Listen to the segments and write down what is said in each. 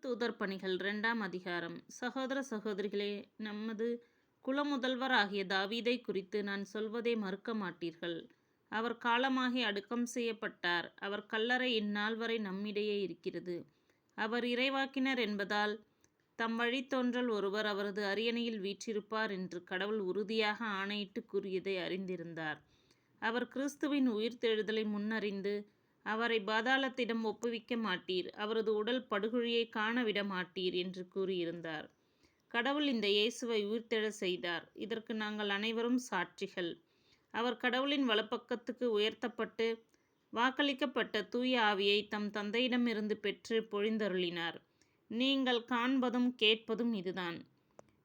திருத்தூதர் பணிகள் 2ஆம் அதிகாரம். சகோதர சகோதரிகளே, நமது குலமுதல்வர் ஆகிய தாவீதை குறித்து நான் சொல்வதை மறுக்க மாட்டீர்கள். அவர் காலமாகி அடக்கம் செய்யப்பட்டார். அவர் கல்லறை இந்நாள் வரை நம்மிடையே இருக்கிறது. அவர் இறைவாக்கினர் என்பதால் தம் வழித்தோன்றல் ஒருவர் அவரது அரியணையில் வீற்றிருப்பார் என்று கடவுள் உறுதியாக ஆணையிட்டு கூறியதை அறிந்திருந்தார். அவர் கிறிஸ்துவின் உயிர்த்தெழுதலை முன்னறிந்து அவரை பாதாளத்திடம் ஒப்புவிக்க மாட்டீர், அவரது உடல் படுகுழியை காணவிட மாட்டீர் என்று கூறியிருந்தார். கடவுள் இந்த இயேசுவை உயிர்த்தெழச் செய்தார். இதற்கு நாங்கள் அனைவரும் சாட்சிகள். அவர் கடவுளின் வலப்பக்கத்துக்கு உயர்த்தப்பட்டு வாக்களிக்கப்பட்ட தூய ஆவியை தம் தந்தையிடமிருந்து பெற்று பொழிந்தருளினார். நீங்கள் காண்பதும் கேட்பதும் இதுதான்.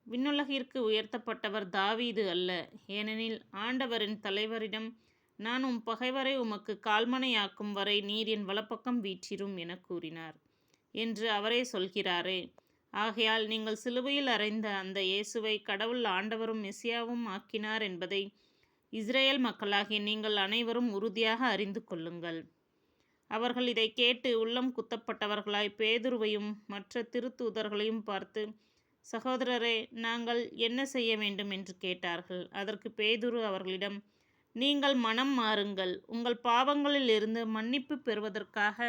விண்ணுலகிற்கு உயர்த்தப்பட்டவர் தாவீது அல்ல, ஏனெனில் ஆண்டவரின் தலைவரிடம், நான் உம் பகைவரை உமக்கு கால்மணையாக்கும் வரை நீர் என் வலப்பக்கம் வீற்றிரும் என கூறினார் என்று அவரே சொல்கிறாரே. ஆகையால் நீங்கள் சிலுவையில் அறைந்த அந்த இயேசுவை கடவுள் ஆண்டவரும் மெசியாவும் ஆக்கினார் என்பதை இஸ்ரேல் மக்களாகிய நீங்கள் அனைவரும் உறுதியாக அறிந்து கொள்ளுங்கள். அவர்கள் இதை கேட்டு உள்ளம் குத்தப்பட்டவர்களாய் பேதுருவையும் மற்ற திருத்தூதர்களையும் பார்த்து, சகோதரரே, நாங்கள் என்ன செய்ய வேண்டும் என்று கேட்டார்கள். அதற்கு பேதுரு அவர்களிடம், நீங்கள் மனம் மாறுங்கள், உங்கள் பாவங்களில் இருந்து மன்னிப்பு பெறுவதற்காக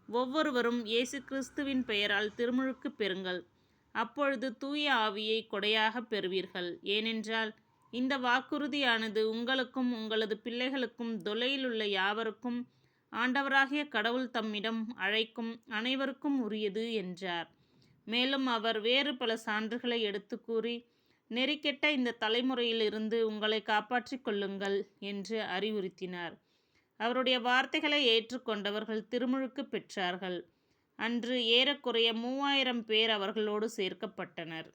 ஒவ்வொருவரும் இயேசு கிறிஸ்துவின் பெயரால் திருமுழுக்கு பெறுங்கள். அப்பொழுது தூய ஆவியை கொடையாக பெறுவீர்கள். ஏனென்றால் இந்த வாக்குறுதியானது உங்களுக்கும் உங்களது பிள்ளைகளுக்கும் தொலையிலுள்ள யாவருக்கும் ஆண்டவராகிய கடவுள் தம்மிடம் அழைக்கும் அனைவருக்கும் உரியது என்றார். மேலும் அவர் வேறு பல சான்றுகளை எடுத்து கூறி, நெறிக்கெட்ட இந்த தலைமுறையிலிருந்து உங்களை காப்பாற்றிக் கொள்ளுங்கள் என்று அறிவுறுத்தினார். அவருடைய வார்த்தைகளை ஏற்றுக்கொண்டவர்கள் திருமுழுக்கு பெற்றார்கள். அன்று ஏறக்குறைய 3000 பேர் அவர்களோடு சேர்க்கப்பட்டனர்.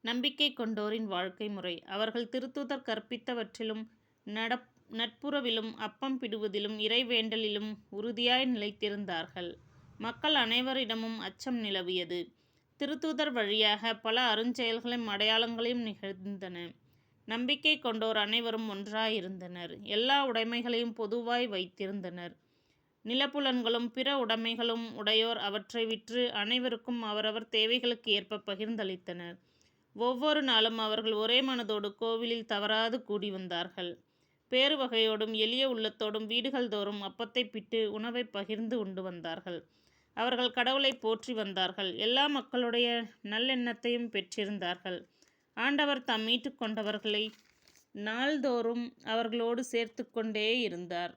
நம்பிக்கை கொண்டோரின் வாழ்க்கை முறை. அவர்கள் திருத்தூதர் கற்பித்தவற்றிலும் நட்புறவிலும் அப்பம் பிடுவதிலும் இறைவேண்டலிலும் உறுதியாய் நிலைத்திருந்தார்கள். மக்கள் அனைவரிடமும் அச்சம் நிலவியது. திருத்தூதர் வழியாக பல அருஞ்செயல்களையும் அடையாளங்களையும் நிகழ்ந்தன. நம்பிக்கை கொண்டோர் அனைவரும் ஒன்றாயிருந்தனர். எல்லா உடைமைகளையும் பொதுவாய் வைத்திருந்தனர். நிலப்புலன்களும் பிற உடைமைகளும் உடையோர் அவற்றை விற்று அனைவருக்கும் அவரவர் தேவைகளுக்கு ஏற்ப பகிர்ந்தளித்தனர். ஒவ்வொரு நாளும் அவர்கள் ஒரே மனதோடு கோவிலில் தவறாது கூடி வந்தார்கள். பேறு வகையோடும் எளிய உள்ளத்தோடும் வீடுகள் தோறும் அப்பத்தை பிட்டு உணவை பகிர்ந்து உண்டு வந்தார்கள். அவர்கள் கடவுளை போற்றி வந்தார்கள். எல்லா மக்களுடைய நல்லெண்ணத்தையும் பெற்றிருந்தார்கள். ஆண்டவர் தாம் மீட்டு கொண்டவர்களை நாள்தோறும் அவர்களோடு சேர்த்து கொண்டே இருந்தார்.